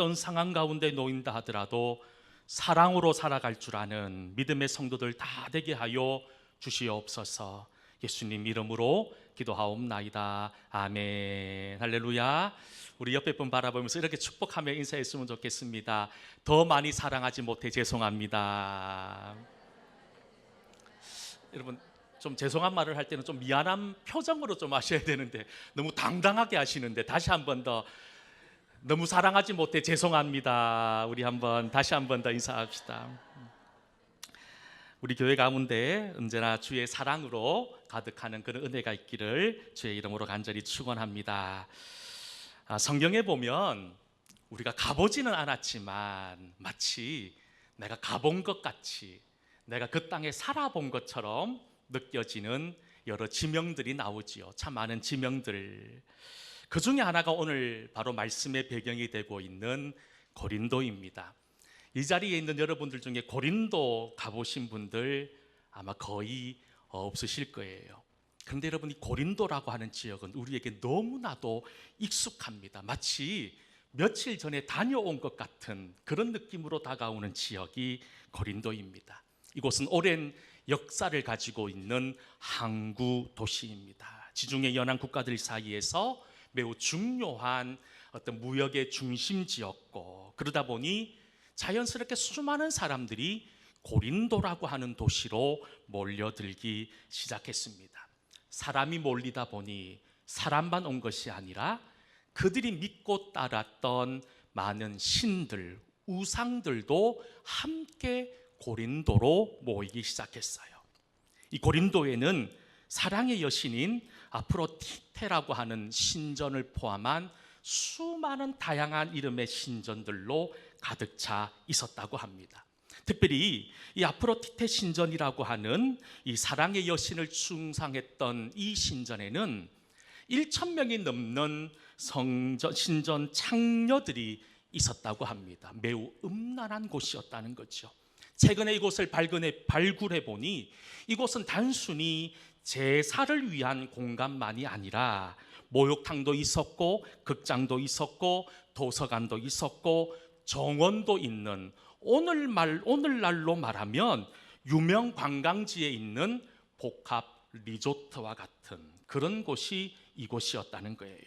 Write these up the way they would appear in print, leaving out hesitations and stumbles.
어떤 상황 가운데 놓인다 하더라도 사랑으로 살아갈 줄 아는 믿음의 성도들 다 되게 하여 주시옵소서. 예수님 이름으로 기도하옵나이다. 아멘. 할렐루야. 우리 옆에 분 바라보면서 이렇게 축복하며 인사했으면 좋겠습니다. 더 많이 사랑하지 못해 죄송합니다. 여러분, 좀 죄송한 말을 할 때는 좀 미안한 표정으로 좀 하셔야 되는데 너무 당당하게 하시는데, 다시 한 번 더, 너무 사랑하지 못해 죄송합니다. 우리 다시 한 번 더 인사합시다. 우리 교회 가운데 언제나 주의 사랑으로 가득하는 그런 은혜가 있기를 주의 이름으로 간절히 축원합니다. 성경에 보면 우리가 가보지는 않았지만 마치 내가 가본 것 같이, 내가 그 땅에 살아본 것처럼 느껴지는 여러 지명들이 나오지요. 참 많은 지명들. 그 중에 하나가 오늘 바로 말씀의 배경이 되고 있는 고린도입니다. 이 자리에 있는 여러분들 중에 고린도 가보신 분들 아마 거의 없으실 거예요. 그런데 여러분, 이 고린도라고 하는 지역은 우리에게 너무나도 익숙합니다. 마치 며칠 전에 다녀온 것 같은 그런 느낌으로 다가오는 지역이 고린도입니다. 이곳은 오랜 역사를 가지고 있는 항구 도시입니다. 지중해 연안 국가들 사이에서 매우 중요한 어떤 무역의 중심지였고, 그러다 보니 자연스럽게 수많은 사람들이 고린도라고 하는 도시로 몰려들기 시작했습니다. 사람이 몰리다 보니 사람만 온 것이 아니라 그들이 믿고 따랐던 많은 신들, 우상들도 함께 고린도로 모이기 시작했어요. 이 고린도에는 사랑의 여신인 아프로디테라고 하는 신전을 포함한 수많은 다양한 이름의 신전들로 가득 차 있었다고 합니다. 특별히 이 아프로디테 신전이라고 하는 이 사랑의 여신을 숭상했던 이 신전에는 1,000명이 넘는 신전 창녀들이 있었다고 합니다. 매우 음란한 곳이었다는 거죠. 최근에 이곳을 발굴해 보니 이곳은 단순히 제사를 위한 공간만이 아니라 목욕탕도 있었고, 극장도 있었고, 도서관도 있었고, 정원도 있는, 오늘날로 말하면 유명 관광지에 있는 복합 리조트와 같은 그런 곳이 이곳이었다는 거예요.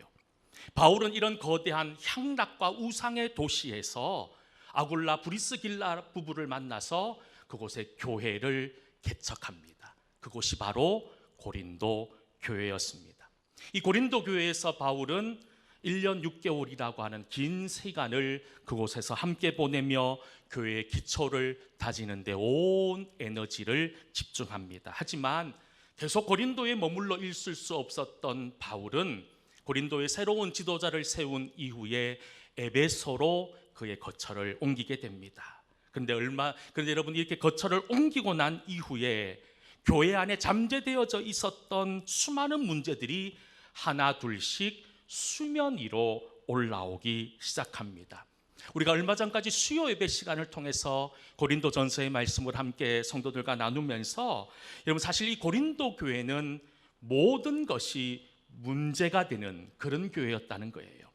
바울은 이런 거대한 향락과 우상의 도시에서 아굴라 브리스길라 부부를 만나서 그곳에 교회를 개척합니다. 그곳이 바로 고린도 교회였습니다. 이 고린도 교회에서 바울은 1년 6개월이라고 하는 긴 시간을 그곳에서 함께 보내며 교회의 기초를 다지는 데 온 에너지를 집중합니다. 하지만 계속 고린도에 머물러 있을 수 없었던 바울은 고린도에 새로운 지도자를 세운 이후에 에베소로 그의 거처를 옮기게 됩니다. 그런데 여러분, 이렇게 거처를 옮기고 난 이후에 교회 안에 잠재되어져 있었던 수많은 문제들이 하나 둘씩 수면 위로 올라오기 시작합니다. 우리가 얼마 전까지 수요 예배 시간을 통해서 고린도 전서의 말씀을 함께 성도들과 나누면서, 여러분, 사실 이 고린도 교회는 모든 것이 문제가 되는 그런 교회였다는 거예요.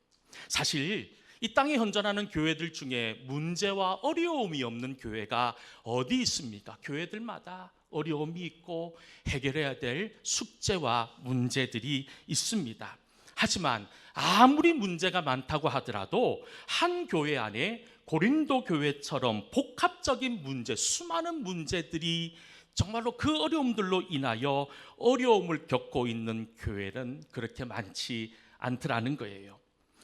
사실 이 땅에 현존하는 교회들 중에 문제와 어려움이 없는 교회가 어디 있습니까? 교회들마다 어려움이 있고 해결해야 될 숙제와 문제들이 있습니다. 하지만 아무리 문제가 많다고 하더라도 한 교회 안에 고린도 교회처럼 복합적인 문제, 수많은 문제들이 정말로 그 어려움들로 인하여 어려움을 겪고 있는 교회는 그렇게 많지 않더라는 거예요.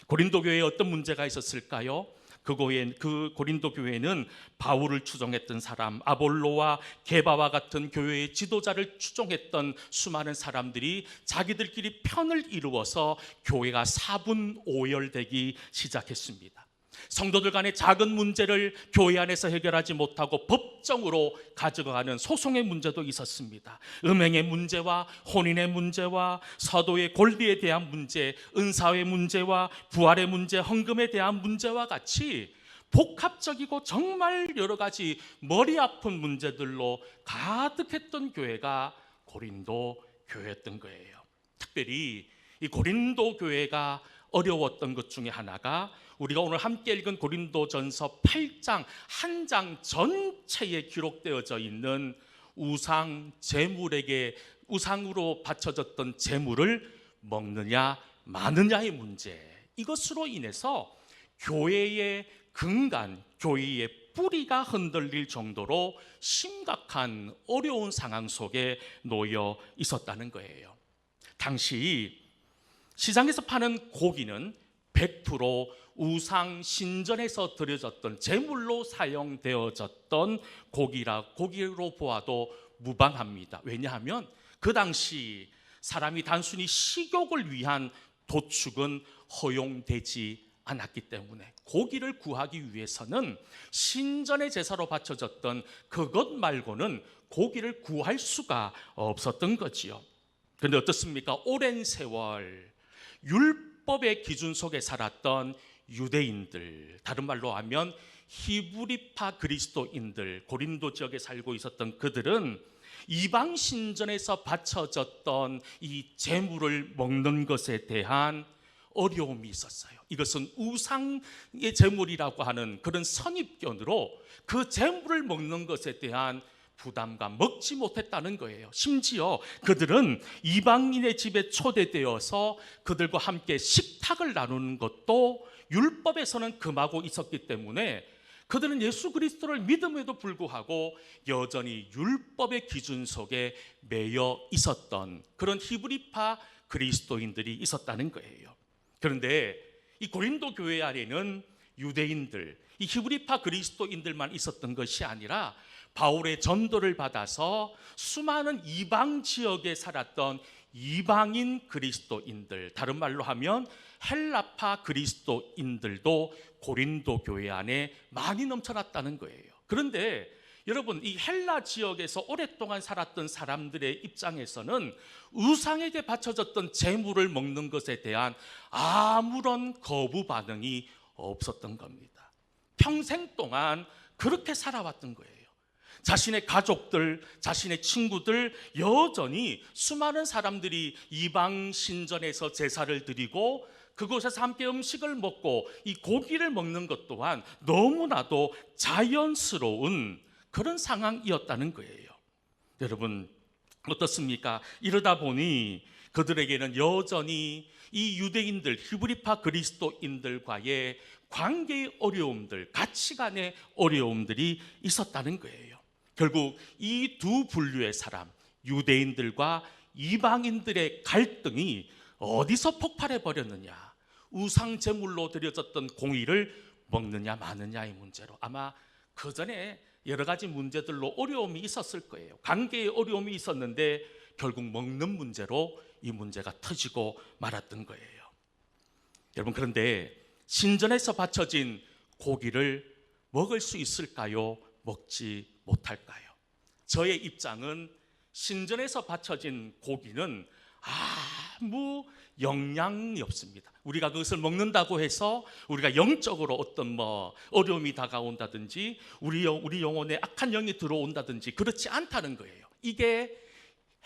고린도 교회에 어떤 문제가 있었을까요? 그 고린도 교회는 바울을 추종했던 사람, 아볼로와 게바와 같은 교회의 지도자를 추종했던 수많은 사람들이 자기들끼리 편을 이루어서 교회가 사분오열되기 시작했습니다. 성도들 간의 작은 문제를 교회 안에서 해결하지 못하고 법정으로 가져가는 소송의 문제도 있었습니다. 음행의 문제와 혼인의 문제와 사도의 권리에 대한 문제, 은사의 문제와 부활의 문제, 헌금에 대한 문제와 같이 복합적이고 정말 여러 가지 머리 아픈 문제들로 가득했던 교회가 고린도 교회였던 거예요. 특별히 이 고린도 교회가 어려웠던 것 중에 하나가 우리가 오늘 함께 읽은 고린도전서 8장 한 장 전체에 기록되어져 있는 우상 제물에게 우상으로 바쳐졌던 제물을 먹느냐 마느냐의 문제, 이것으로 인해서 교회의 근간, 교회의 뿌리가 흔들릴 정도로 심각한 어려운 상황 속에 놓여 있었다는 거예요. 당시 시장에서 파는 고기는 100% 우상 신전에서 드려졌던 제물로 사용되어졌던 고기로 보아도 무방합니다. 왜냐하면 그 당시 사람이 단순히 식욕을 위한 도축은 허용되지 않았기 때문에 고기를 구하기 위해서는 신전의 제사로 바쳐졌던 그것 말고는 고기를 구할 수가 없었던 거지요. 그런데 어떻습니까? 오랜 세월 율법의 기준 속에 살았던 유대인들, 다른 말로 하면 히브리파 그리스도인들, 고린도 지역에 살고 있었던 그들은 이방 신전에서 바쳐졌던 이 제물을 먹는 것에 대한 어려움이 있었어요. 이것은 우상의 제물이라고 하는 그런 선입견으로 그 제물을 먹는 것에 대한 부담감, 먹지 못했다는 거예요. 심지어 그들은 이방인의 집에 초대되어서 그들과 함께 식탁을 나누는 것도 율법에서는 금하고 있었기 때문에 그들은 예수 그리스도를 믿음에도 불구하고 여전히 율법의 기준 속에 매여 있었던 그런 히브리파 그리스도인들이 있었다는 거예요. 그런데 이 고린도 교회 안에는 유대인들, 이 히브리파 그리스도인들만 있었던 것이 아니라 바울의 전도를 받아서 수많은 이방 지역에 살았던 이방인 그리스도인들, 다른 말로 하면 헬라파 그리스도인들도 고린도 교회 안에 많이 넘쳐났다는 거예요. 그런데 여러분, 이 헬라 지역에서 오랫동안 살았던 사람들의 입장에서는 우상에게 바쳐졌던 제물을 먹는 것에 대한 아무런 거부 반응이 없었던 겁니다. 평생 동안 그렇게 살아왔던 거예요. 자신의 가족들, 자신의 친구들, 여전히 수많은 사람들이 이방 신전에서 제사를 드리고 그곳에서 함께 음식을 먹고 이 고기를 먹는 것 또한 너무나도 자연스러운 그런 상황이었다는 거예요. 여러분 어떻습니까? 이러다 보니 그들에게는 여전히 이 유대인들, 히브리파 그리스도인들과의 관계의 어려움들, 가치관의 어려움들이 있었다는 거예요. 결국 이 두 분류의 사람, 유대인들과 이방인들의 갈등이 어디서 폭발해 버렸느냐? 우상 제물로 드려졌던 공의를 먹느냐 마느냐의 문제로. 아마 그 전에 여러 가지 문제들로 어려움이 있었을 거예요. 관계에 어려움이 있었는데 결국 먹는 문제로 이 문제가 터지고 말았던 거예요. 여러분, 그런데 신전에서 바쳐진 고기를 먹을 수 있을까요? 먹지 못할까요? 저의 입장은 신전에서 바쳐진 고기는 아무 영향이 없습니다. 우리가 그것을 먹는다고 해서 우리가 영적으로 어떤 어려움이 다가온다든지 우리 영혼에 악한 영이 들어온다든지 그렇지 않다는 거예요. 이게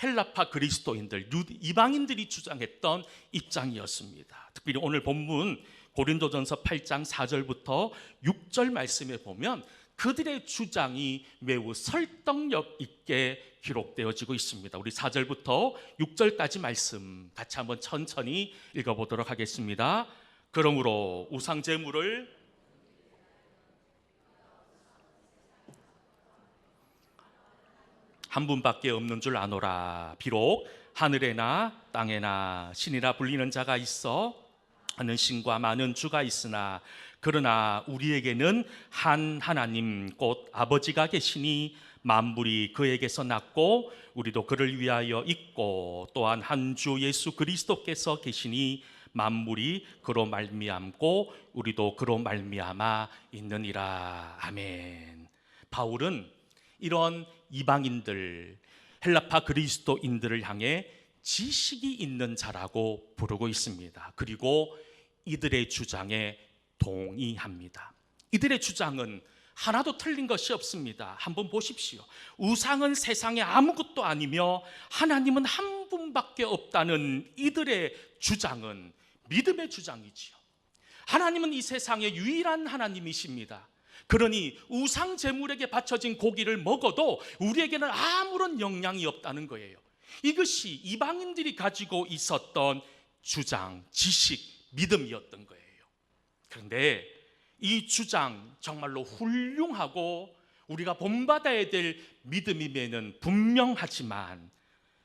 헬라파 그리스도인들, 이방인들이 주장했던 입장이었습니다. 특별히 오늘 본문 고린도전서 8장 4절부터 6절 말씀에 보면 그들의 주장이 매우 설득력 있게 기록되어지고 있습니다. 우리 4절부터 6절까지 말씀 같이 한번 천천히 읽어보도록 하겠습니다. 그러므로 우상 제물을 한 분밖에 없는 줄 아노라. 비록 하늘에나 땅에나 신이라 불리는 자가 있어 많은 신과 많은 주가 있으나 그러나 우리에게는 한 하나님 곧 아버지가 계시니 만물이 그에게서 났고 우리도 그를 위하여 있고 또한 한 주 예수 그리스도께서 계시니 만물이 그로 말미암고 우리도 그로 말미암아 있느니라. 아멘. 바울은 이런 이방인들, 헬라파 그리스도인들을 향해 지식이 있는 자라고 부르고 있습니다. 그리고 이들의 주장에 동의합니다. 이들의 주장은 하나도 틀린 것이 없습니다. 한번 보십시오. 우상은 세상에 아무것도 아니며 하나님은 한 분밖에 없다는 이들의 주장은 믿음의 주장이지요. 하나님은 이 세상의 유일한 하나님이십니다. 그러니 우상 제물에게 바쳐진 고기를 먹어도 우리에게는 아무런 영향이 없다는 거예요. 이것이 이방인들이 가지고 있었던 주장, 지식, 믿음이었던 거예요. 그런데 이 주장 정말로 훌륭하고 우리가 본받아야 될 믿음임에는 분명하지만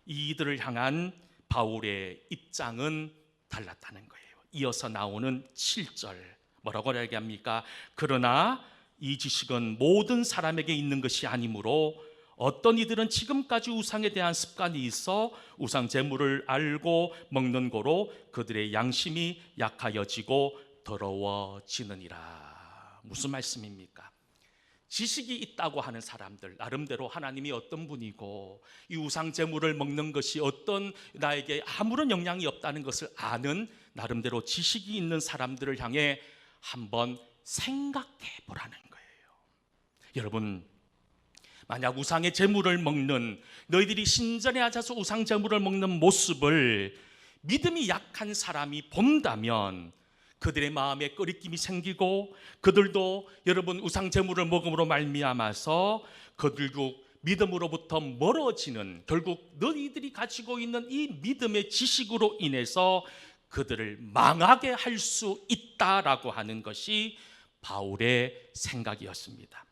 이들을 향한 바울의 입장은 달랐다는 거예요. 이어서 나오는 7절 뭐라고 얘기합니까? 그러나 이 지식은 모든 사람에게 있는 것이 아니므로 어떤 이들은 지금까지 우상에 대한 습관이 있어 우상 제물을 알고 먹는 거로 그들의 양심이 약하여지고 더러워지느니라. 무슨 말씀입니까? 지식이 있다고 하는 사람들, 나름대로 하나님이 어떤 분이고 이 우상 제물을 먹는 것이 어떤 나에게 아무런 영향이 없다는 것을 아는 나름대로 지식이 있는 사람들을 향해 한번 생각해 보라는 거예요. 여러분, 만약 우상의 제물을 먹는, 너희들이 신전에 앉아서 우상 제물을 먹는 모습을 믿음이 약한 사람이 본다면 그들의 마음에 꺼리낌이 생기고 그들도 여러분 우상 제물을 먹음으로 말미암아서 그들도 믿음으로부터 멀어지는, 결국 너희들이 가지고 있는 이 믿음의 지식으로 인해서 그들을 망하게 할 수 있다라고 하는 것이 바울의 생각이었습니다.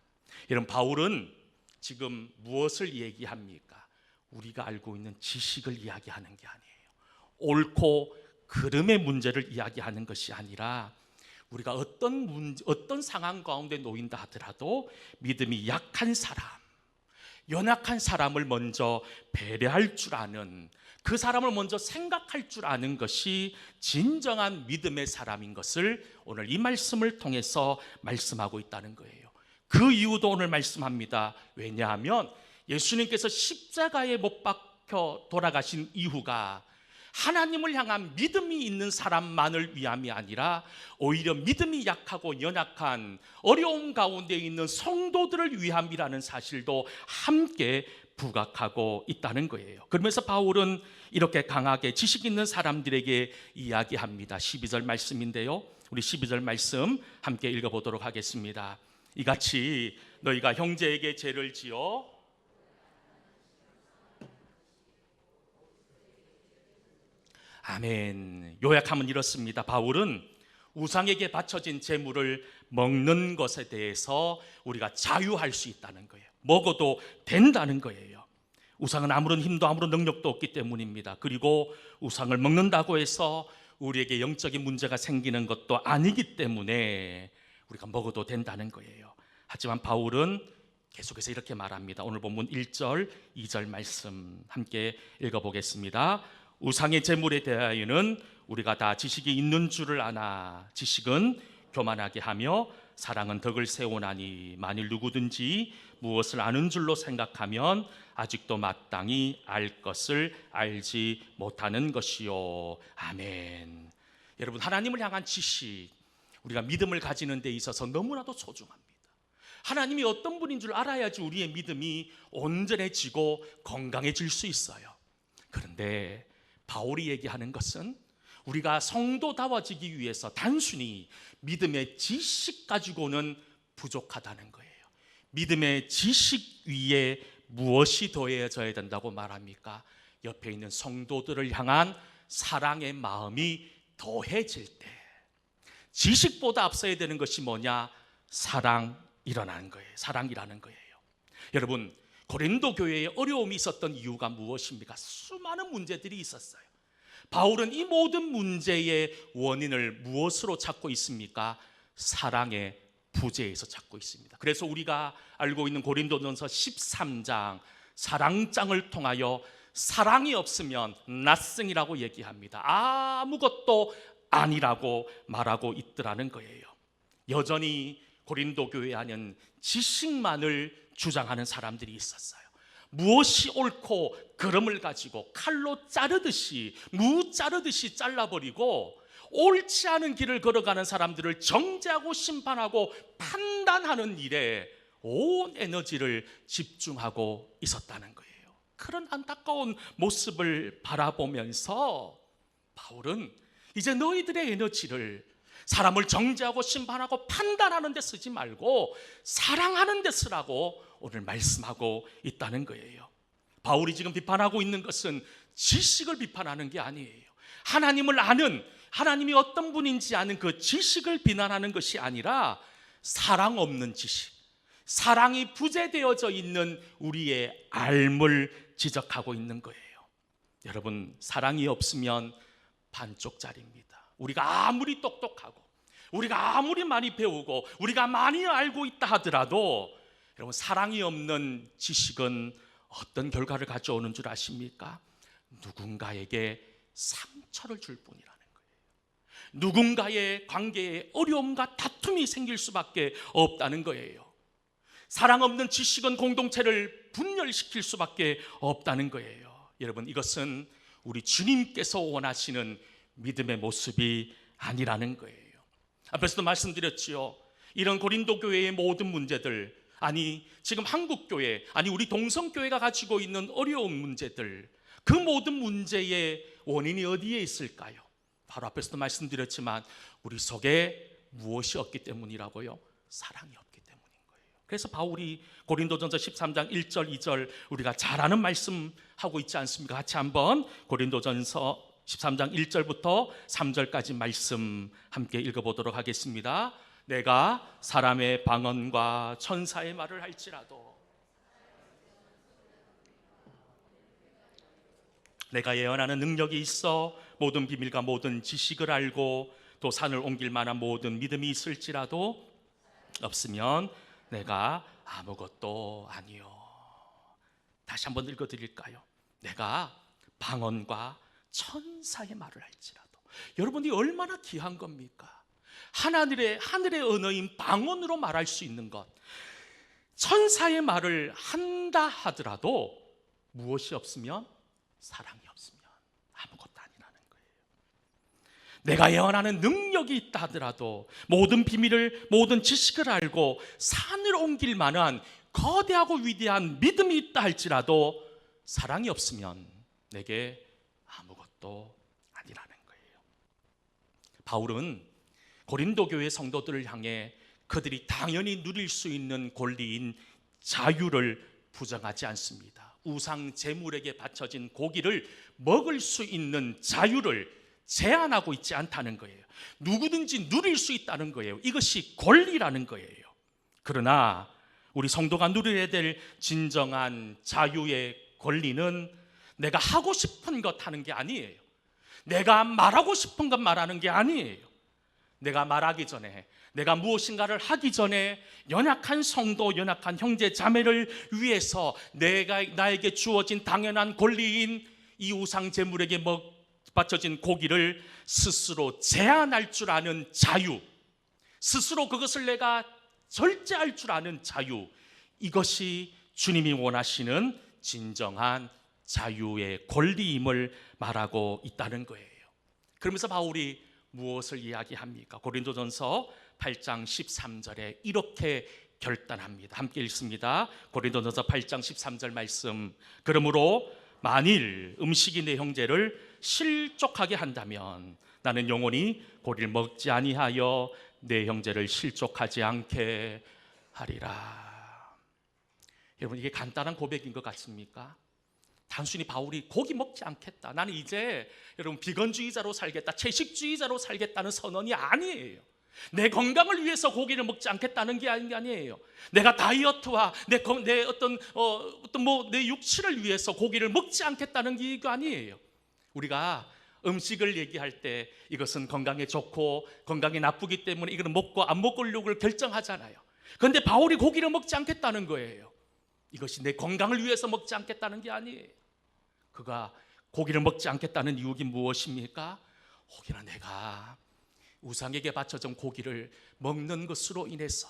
여러분, 바울은 지금 무엇을 얘기합니까? 우리가 알고 있는 지식을 이야기하는 게 아니에요. 옳고 그름의 문제를 이야기하는 것이 아니라 우리가 어떤 상황 가운데 놓인다 하더라도 믿음이 약한 사람, 연약한 사람을 먼저 배려할 줄 아는, 그 사람을 먼저 생각할 줄 아는 것이 진정한 믿음의 사람인 것을 오늘 이 말씀을 통해서 말씀하고 있다는 거예요. 그 이유도 오늘 말씀합니다. 왜냐하면 예수님께서 십자가에 못 박혀 돌아가신 이유가 하나님을 향한 믿음이 있는 사람만을 위함이 아니라 오히려 믿음이 약하고 연약한 어려움 가운데 있는 성도들을 위함이라는 사실도 함께 부각하고 있다는 거예요. 그러면서 바울은 이렇게 강하게 지식 있는 사람들에게 이야기합니다. 12절 말씀인데요, 우리 12절 말씀 함께 읽어보도록 하겠습니다. 이같이 너희가 형제에게 죄를 지어 아멘. 요약하면 이렇습니다. 바울은 우상에게 바쳐진 제물을 먹는 것에 대해서 우리가 자유할 수 있다는 거예요. 먹어도 된다는 거예요. 우상은 아무런 힘도 아무런 능력도 없기 때문입니다. 그리고 우상을 먹는다고 해서 우리에게 영적인 문제가 생기는 것도 아니기 때문에 우리가 먹어도 된다는 거예요. 하지만 바울은 계속해서 이렇게 말합니다. 오늘 본문 1절, 2절 말씀 함께 읽어보겠습니다. 우상의 제물에 대하여는 우리가 다 지식이 있는 줄을 아나 지식은 교만하게 하며 사랑은 덕을 세우나니 만일 누구든지 무엇을 아는 줄로 생각하면 아직도 마땅히 알 것을 알지 못하는 것이요. 아멘. 여러분, 하나님을 향한 지식, 우리가 믿음을 가지는 데 있어서 너무나도 소중합니다. 하나님이 어떤 분인 줄 알아야지 우리의 믿음이 온전해지고 건강해질 수 있어요. 그런데 바울이 얘기하는 것은 우리가 성도다워지기 위해서 단순히 믿음의 지식 가지고는 부족하다는 거예요. 믿음의 지식 위에 무엇이 더해져야 된다고 말합니까? 옆에 있는 성도들을 향한 사랑의 마음이 더해질 때, 지식보다 앞서야 되는 것이 뭐냐? 사랑이라는 거예요. 사랑이라는 거예요. 여러분, 고린도 교회에 어려움이 있었던 이유가 무엇입니까? 수많은 문제들이 있었어요. 바울은 이 모든 문제의 원인을 무엇으로 찾고 있습니까? 사랑의 부재에서 찾고 있습니다. 그래서 우리가 알고 있는 고린도전서 13장 사랑장을 통하여 사랑이 없으면 nothing이라고 얘기합니다. 아무것도 아니라고 말하고 있더라는 거예요. 여전히 고린도 교회 안에는 지식만을 주장하는 사람들이 있었어요. 무엇이 옳고 그름을 가지고 칼로 자르듯이, 무 자르듯이 잘라버리고 옳지 않은 길을 걸어가는 사람들을 정죄하고 심판하고 판단하는 일에 온 에너지를 집중하고 있었다는 거예요. 그런 안타까운 모습을 바라보면서 바울은 이제 너희들의 에너지를 사람을 정죄하고 심판하고 판단하는 데 쓰지 말고 사랑하는 데 쓰라고 오늘 말씀하고 있다는 거예요. 바울이 지금 비판하고 있는 것은 지식을 비판하는 게 아니에요. 하나님을 아는, 하나님이 어떤 분인지 아는 그 지식을 비난하는 것이 아니라 사랑 없는 지식, 사랑이 부재되어져 있는 우리의 삶을 지적하고 있는 거예요. 여러분, 사랑이 없으면 반쪽짜리입니다. 우리가 아무리 똑똑하고 우리가 아무리 많이 배우고 우리가 많이 알고 있다 하더라도 여러분, 사랑이 없는 지식은 어떤 결과를 가져오는 줄 아십니까? 누군가에게 상처를 줄 뿐이라는 거예요. 누군가의 관계에 어려움과 다툼이 생길 수밖에 없다는 거예요. 사랑 없는 지식은 공동체를 분열시킬 수밖에 없다는 거예요. 여러분, 이것은 우리 주님께서 원하시는 믿음의 모습이 아니라는 거예요. 앞에서도 말씀드렸지요. 이런 고린도 교회의 모든 문제들, 아니 지금 한국 교회, 아니 우리 동성 교회가 가지고 있는 어려운 문제들, 그 모든 문제의 원인이 어디에 있을까요? 바로 앞에서도 말씀드렸지만 우리 속에 무엇이 없기 때문이라고요? 사랑이 없기 때문인 거예요. 그래서 바울이 고린도전서 13장 1절 2절 우리가 잘 아는 말씀 하고 있지 않습니까? 같이 한번 고린도전서 13장 1절부터 3절까지 말씀 함께 읽어보도록 하겠습니다. 내가 사람의 방언과 천사의 말을 할지라도, 내가 예언하는 능력이 있어 모든 비밀과 모든 지식을 알고 또 산을 옮길 만한 모든 믿음이 있을지라도 없으면 내가 아무것도 아니요. 다시 한번 읽어드릴까요? 내가 방언과 천사의 말을 할지라도. 여러분이 얼마나 귀한 겁니까? 하늘의 언어인 방언으로 말할 수 있는 것, 천사의 말을 한다 하더라도 무엇이 없으면, 사랑이 없으면 아무것도 아니라는 거예요. 내가 예언하는 능력이 있다 하더라도, 모든 비밀을, 모든 지식을 알고 산을 옮길 만한 거대하고 위대한 믿음이 있다 할지라도 사랑이 없으면 내게 아무것도 아니라는 거예요. 바울은 고린도 교회 성도들을 향해 그들이 당연히 누릴 수 있는 권리인 자유를 부정하지 않습니다. 우상 제물에게 바쳐진 고기를 먹을 수 있는 자유를 제한하고 있지 않다는 거예요. 누구든지 누릴 수 있다는 거예요. 이것이 권리라는 거예요. 그러나 우리 성도가 누려야 될 진정한 자유의 권리는 내가 하고 싶은 것 하는 게 아니에요. 내가 말하고 싶은 것 말하는 게 아니에요. 내가 말하기 전에, 내가 무엇인가를 하기 전에 연약한 성도, 연약한 형제 자매를 위해서 나에게 주어진 당연한 권리인 이 우상 제물에게 바쳐진 고기를 스스로 제한할 줄 아는 자유, 스스로 그것을 내가 절제할 줄 아는 자유, 이것이 주님이 원하시는 진정한 자유의 권리임을 말하고 있다는 거예요. 그러면서 바울이 무엇을 이야기합니까? 고린도전서 8장 13절에 이렇게 결단합니다. 함께 읽습니다. 고린도전서 8장 13절 말씀. 그러므로 만일 음식이 내 형제를 실족하게 한다면 나는 영원히 고기를 먹지 아니하여 내 형제를 실족하지 않게 하리라. 여러분, 이게 간단한 고백인 것 같습니까? 단순히 바울이 고기 먹지 않겠다, 나는 이제 여러분 비건주의자로 살겠다, 채식주의자로 살겠다는 선언이 아니에요. 내 건강을 위해서 고기를 먹지 않겠다는 게 아니에요. 내가 다이어트와 내 육체를 위해서 고기를 먹지 않겠다는 게 이거 아니에요. 우리가 음식을 얘기할 때 이것은 건강에 좋고 건강에 나쁘기 때문에 이거는 먹고 안 먹으려고 결정하잖아요. 그런데 바울이 고기를 먹지 않겠다는 거예요. 이것이 내 건강을 위해서 먹지 않겠다는 게 아니에요. 그가 고기를 먹지 않겠다는 이유가 무엇입니까? 혹여나 내가 우상에게 바쳐진 고기를 먹는 것으로 인해서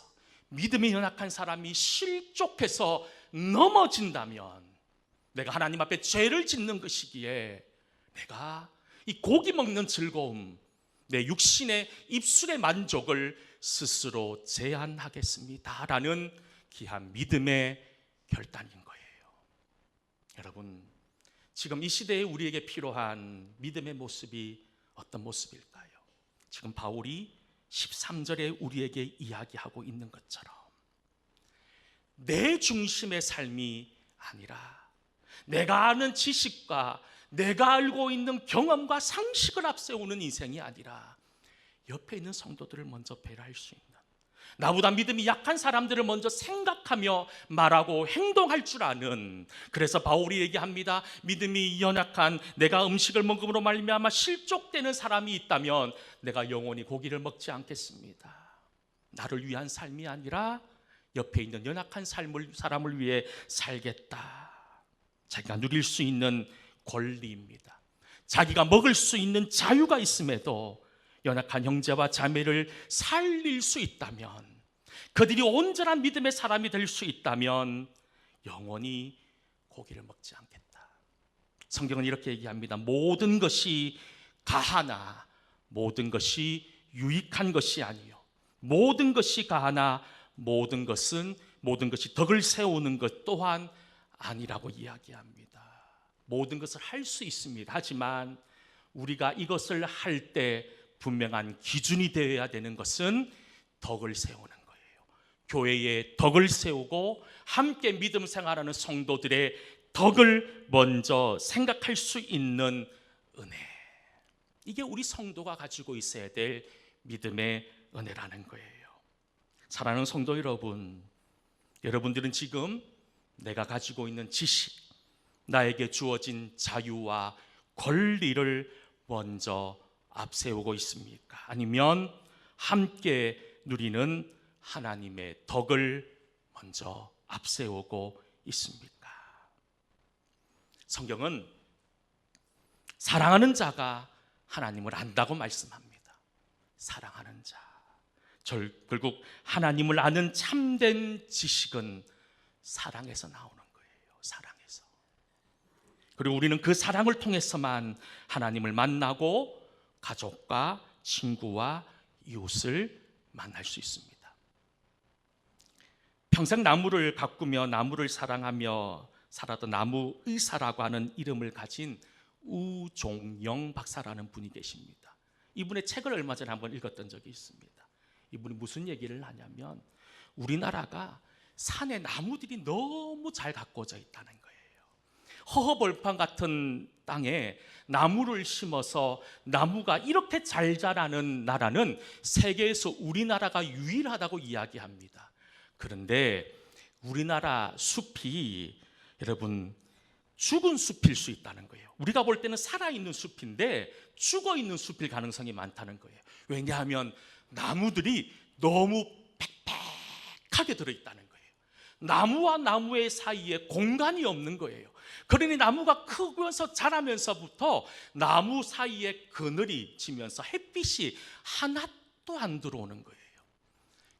믿음이 연약한 사람이 실족해서 넘어진다면 내가 하나님 앞에 죄를 짓는 것이기에 내가 이 고기 먹는 즐거움, 내 육신의 입술의 만족을 스스로 제한하겠습니다 라는 귀한 믿음의 결단인 거예요. 여러분, 지금 이 시대에 우리에게 필요한 믿음의 모습이 어떤 모습일까요? 지금 바울이 13절에 우리에게 이야기하고 있는 것처럼 내 중심의 삶이 아니라 내가 아는 지식과 내가 알고 있는 경험과 상식을 앞세우는 인생이 아니라 옆에 있는 성도들을 먼저 배려할 수 있는, 나보다 믿음이 약한 사람들을 먼저 생각하며 말하고 행동할 줄 아는, 그래서 바울이 얘기합니다. 믿음이 연약한 내가 음식을 먹음으로 말미암아 실족되는 사람이 있다면 내가 영원히 고기를 먹지 않겠습니다. 나를 위한 삶이 아니라 옆에 있는 연약한 사람을 위해 살겠다. 자기가 누릴 수 있는 권리입니다. 자기가 먹을 수 있는 자유가 있음에도 연약한 형제와 자매를 살릴 수 있다면, 그들이 온전한 믿음의 사람이 될 수 있다면 영원히 고기를 먹지 않겠다. 성경은 이렇게 얘기합니다. 모든 것이 가하나 모든 것이 유익한 것이 아니요, 모든 것이 가하나 모든 것이 덕을 세우는 것 또한 아니라고 이야기합니다. 모든 것을 할 수 있습니다. 하지만 우리가 이것을 할 때 분명한 기준이 되어야 되는 것은 덕을 세우는 거예요. 교회의 덕을 세우고 함께 믿음 생활하는 성도들의 덕을 먼저 생각할 수 있는 은혜, 이게 우리 성도가 가지고 있어야 될 믿음의 은혜라는 거예요. 사랑하는 성도 여러분, 여러분들은 지금 내가 가지고 있는 지식, 나에게 주어진 자유와 권리를 먼저 앞세우고 있습니까? 아니면 함께 누리는 하나님의 덕을 먼저 앞세우고 있습니까? 성경은 사랑하는 자가 하나님을 안다고 말씀합니다. 사랑하는 자, 결국 하나님을 아는 참된 지식은 사랑에서 나오는 거예요. 사랑에서. 그리고 우리는 그 사랑을 통해서만 하나님을 만나고 가족과 친구와 이웃을 만날 수 있습니다. 평생 나무를 가꾸며 나무를 사랑하며 살았던 나무의사라고 하는 이름을 가진 우종영 박사라는 분이 계십니다. 이분의 책을 얼마 전에 한번 읽었던 적이 있습니다. 이분이 무슨 얘기를 하냐면 우리나라가 산에 나무들이 너무 잘 가꿔져 있다는 거예요. 허허벌판 같은 땅에 나무를 심어서 나무가 이렇게 잘 자라는 나라는 세계에서 우리나라가 유일하다고 이야기합니다. 그런데 우리나라 숲이 여러분 죽은 숲일 수 있다는 거예요. 우리가 볼 때는 살아있는 숲인데 죽어있는 숲일 가능성이 많다는 거예요. 왜냐하면 나무들이 너무 빽빽하게 들어있다는 거예요. 나무와 나무의 사이에 공간이 없는 거예요. 그러니 나무가 크면서 자라면서부터 나무 사이에 그늘이 지면서 햇빛이 하나도 안 들어오는 거예요.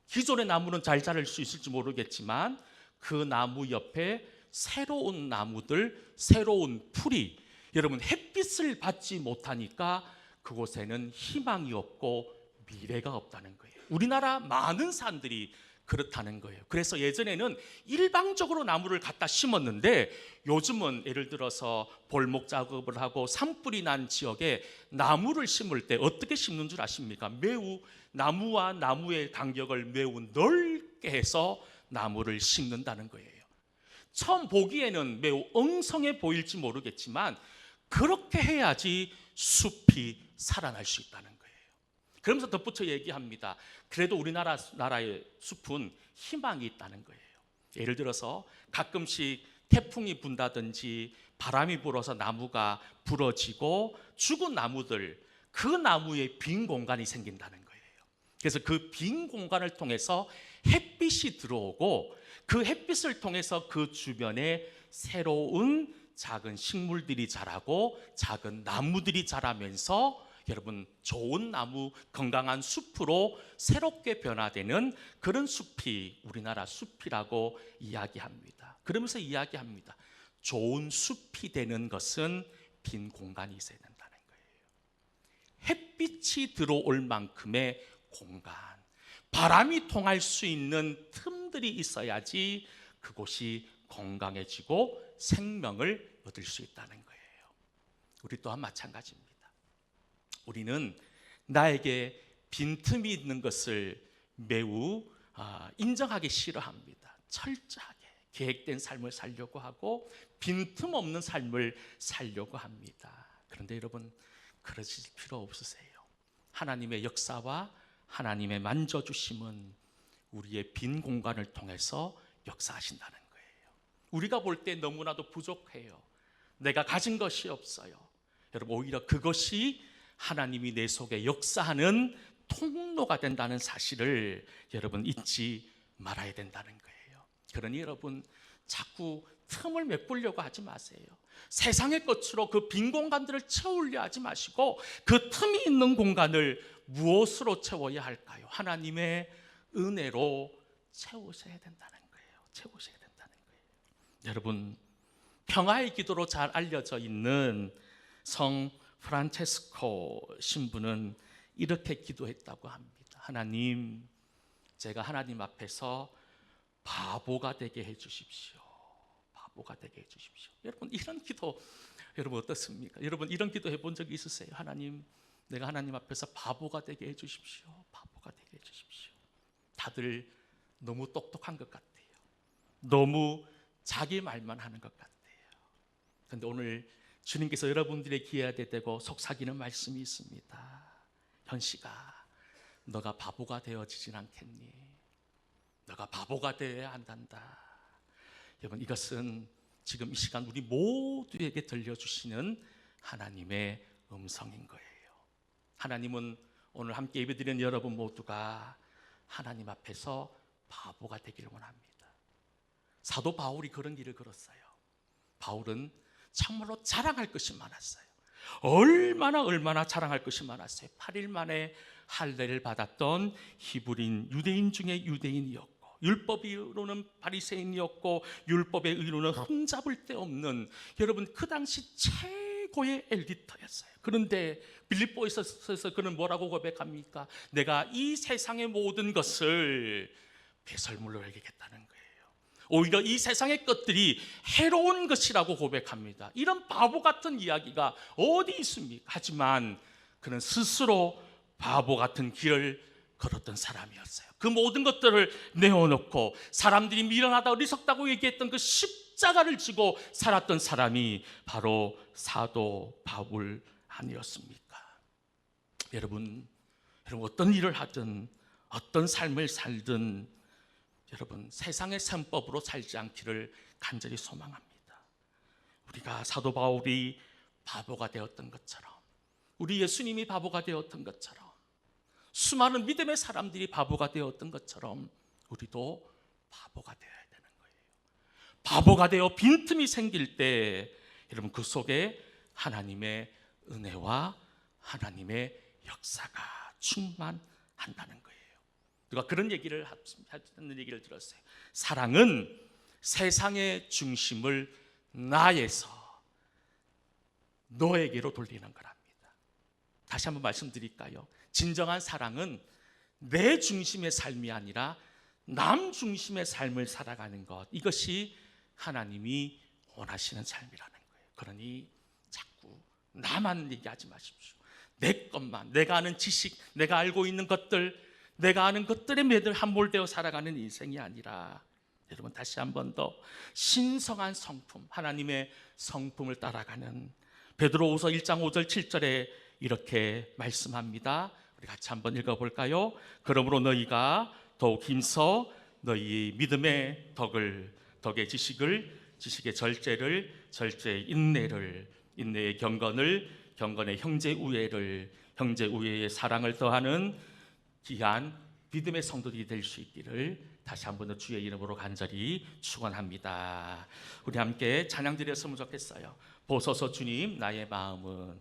기존의 나무는 잘 자랄 수 있을지 모르겠지만 그 나무 옆에 새로운 나무들, 새로운 풀이, 여러분 햇빛을 받지 못하니까 그곳에는 희망이 없고 미래가 없다는 거예요. 우리나라 많은 산들이 그렇다는 거예요. 그래서 예전에는 일방적으로 나무를 갖다 심었는데 요즘은 예를 들어서 볼목 작업을 하고 산불이 난 지역에 나무를 심을 때 어떻게 심는 줄 아십니까? 매우 나무와 나무의 간격을 매우 넓게 해서 나무를 심는다는 거예요. 처음 보기에는 매우 엉성해 보일지 모르겠지만 그렇게 해야지 숲이 살아날 수 있다는 거예요. 그러면서 덧붙여 얘기합니다. 그래도 우리나라의 숲은 희망이 있다는 거예요. 예를 들어서 가끔씩 태풍이 분다든지 바람이 불어서 나무가 부러지고 죽은 나무들, 그 나무에 빈 공간이 생긴다는 거예요. 그래서 그 빈 공간을 통해서 햇빛이 들어오고 그 햇빛을 통해서 그 주변에 새로운 작은 식물들이 자라고 작은 나무들이 자라면서 여러분 좋은 나무, 건강한 숲으로 새롭게 변화되는 그런 숲이 우리나라 숲이라고 이야기합니다. 그러면서 이야기합니다. 좋은 숲이 되는 것은 빈 공간이 있어야 된다는 거예요. 햇빛이 들어올 만큼의 공간, 바람이 통할 수 있는 틈들이 있어야지 그곳이 건강해지고 생명을 얻을 수 있다는 거예요. 우리 또한 마찬가지입니다. 우리는 나에게 빈틈이 있는 것을 매우 인정하기 싫어합니다. 철저하게 계획된 삶을 살려고 하고 빈틈 없는 삶을 살려고 합니다. 그런데 여러분, 그러실 필요 없으세요. 하나님의 역사와 하나님의 만져주심은 우리의 빈 공간을 통해서 역사하신다는 거예요. 우리가 볼 때 너무나도 부족해요. 내가 가진 것이 없어요. 여러분, 오히려 그것이 하나님이 내 속에 역사하는 통로가 된다는 사실을 여러분 잊지 말아야 된다는 거예요. 그러니 여러분, 자꾸 틈을 메꾸려고 하지 마세요. 세상의 것으로 그 빈 공간들을 채우려 하지 마시고 그 틈이 있는 공간을 무엇으로 채워야 할까요? 하나님의 은혜로 채우셔야 된다는 거예요. 채우셔야 된다는 거예요. 여러분, 평화의 기도로 잘 알려져 있는 성 프란체스코 신부는 이렇게 기도했다고 합니다. 하나님, 제가 하나님 앞에서 바보가 되게 해주십시오. 바보가 되게 해주십시오. 여러분, 이런 기도 여러분 어떻습니까? 여러분, 이런 기도 해본 적이 있으세요? 하나님, 내가 하나님 앞에서 바보가 되게 해주십시오. 바보가 되게 해주십시오. 다들 너무 똑똑한 것 같아요. 너무 자기 말만 하는 것 같아요. 그런데 오늘 주님께서 여러분들의 귀에 대고 속삭이는 말씀이 있습니다. 현식아, 너가 바보가 되어지진 않겠니? 너가 바보가 되어야 한단다. 여러분, 이것은 지금 이 시간 우리 모두에게 들려주시는 하나님의 음성인 거예요. 하나님은 오늘 함께 예배드리는 여러분 모두가 하나님 앞에서 바보가 되기를 원합니다. 사도 바울이 그런 길을 걸었어요. 바울은 참말로 자랑할 것이 많았어요. 얼마나 자랑할 것이 많았어요. 8일 만에 할례를 받았던 히브리인 유대인 중에 유대인이었고, 율법으로는 바리새인이었고, 율법의 의로는 흠잡을 데 없는, 여러분, 그 당시 최고의 엘리트였어요. 그런데 빌립보에서 그는 뭐라고 고백합니까? 내가 이 세상의 모든 것을 배설물로 여기겠다는 거예요. 오히려 이 세상의 것들이 해로운 것이라고 고백합니다. 이런 바보 같은 이야기가 어디 있습니까? 하지만 그는 스스로 바보 같은 길을 걸었던 사람이었어요. 그 모든 것들을 내어놓고 사람들이 미련하다 어리석다고 얘기했던 그 십자가를 지고 살았던 사람이 바로 사도 바울 아니었습니까? 여러분 어떤 일을 하든 어떤 삶을 살든 여러분, 세상의 셈법으로 살지 않기를 간절히 소망합니다. 우리가 사도 바울이 바보가 되었던 것처럼, 우리 예수님이 바보가 되었던 것처럼, 수많은 믿음의 사람들이 바보가 되었던 것처럼 우리도 바보가 되어야 되는 거예요. 바보가 되어 빈틈이 생길 때 여러분, 그 속에 하나님의 은혜와 하나님의 역사가 충만한다는 거예요. 누가 그런 얘기를 하는 얘기를 들었어요. 사랑은 세상의 중심을 나에서 너에게로 돌리는 거랍니다. 다시 한번 말씀드릴까요? 진정한 사랑은 내 중심의 삶이 아니라 남 중심의 삶을 살아가는 것, 이것이 하나님이 원하시는 삶이라는 거예요. 그러니 자꾸 나만 얘기하지 마십시오. 내 것만, 내가 아는 지식, 내가 알고 있는 것들, 내가 아는 것들에 매들 함몰되어 살아가는 인생이 아니라 여러분, 다시 한 번 더 신성한 성품, 하나님의 성품을 따라가는, 베드로후서 1장 5절 7절에 이렇게 말씀합니다. 우리 같이 한번 읽어볼까요? 그러므로 너희가 더욱 힘써 너희 믿음의 덕의 지식의 절제를, 절제의 인내를, 인내의 경건을, 경건의 형제 우애를, 형제 우애의 사랑을 더하는 귀한 믿음의 성도들이 될 수 있기를 다시 한 번 더 주의 이름으로 간절히 축원합니다. 우리 함께 찬양 드렸으면 좋겠어요. 보소서 주님, 나의 마음은